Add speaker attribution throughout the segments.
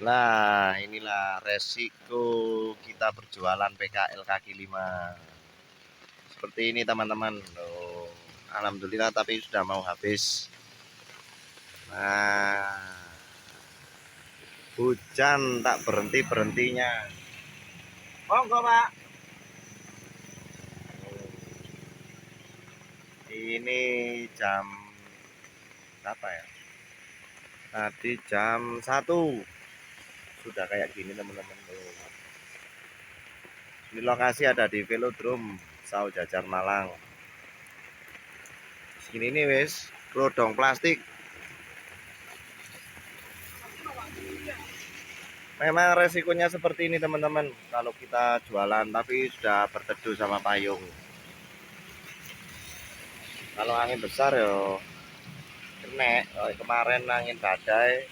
Speaker 1: Nah, inilah resiko kita berjualan PKL kaki lima. Seperti ini teman-teman. Oh, alhamdulillah tapi sudah mau habis. Nah, hujan tak berhenti-berhentinya. Monggo, Pak. Ini jam berapa ya? Tadi jam 1 sudah kayak gini teman-teman. Ini lokasi ada di Velodrome Sau Jajar Malang. Sini nih wes, rodong plastik. Memang resikonya seperti ini teman-teman. Kalau kita jualan tapi sudah berteduh sama payung. Kalau angin besar yo kena. Kemarin angin badai,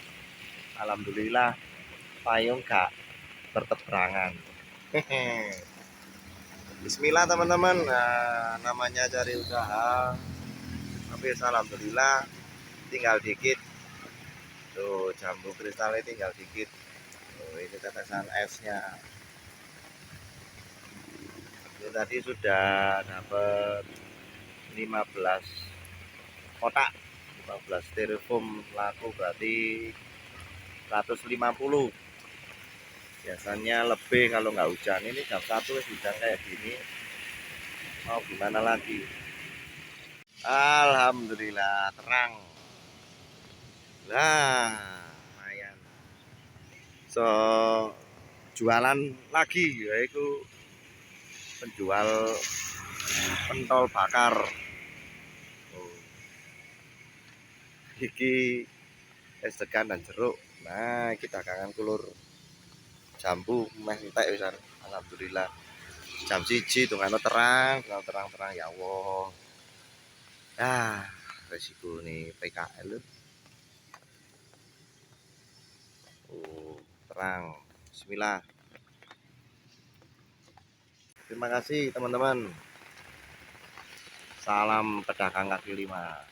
Speaker 1: alhamdulillah payung gak berteberangan. Bismillah teman-teman. Nah, namanya cari usaha. Tapi alhamdulillah tinggal dikit. Tuh jambu kristalnya tinggal dikit. Tuh, ini tetesan esnya. Ini tadi sudah dapat 15 kotak, 15 styrofoam, laku berarti 150. Biasanya lebih kalau nggak hujan. Ini jam 1 hujan kayak gini, mau gimana lagi. Alhamdulillah terang. Nah, lumayan. So jualan lagi yaitu penjual pentol bakar. Oh, iki es degan dan jeruk. Nah, kita kangen kulur jambu meh entek wisan. Alhamdulillah. Jam 1 tungane terang ya Allah. Ah, resiko nih PKL. Oh, terang. Bismillah. Terima kasih teman-teman. Salam pedagang kaki lima.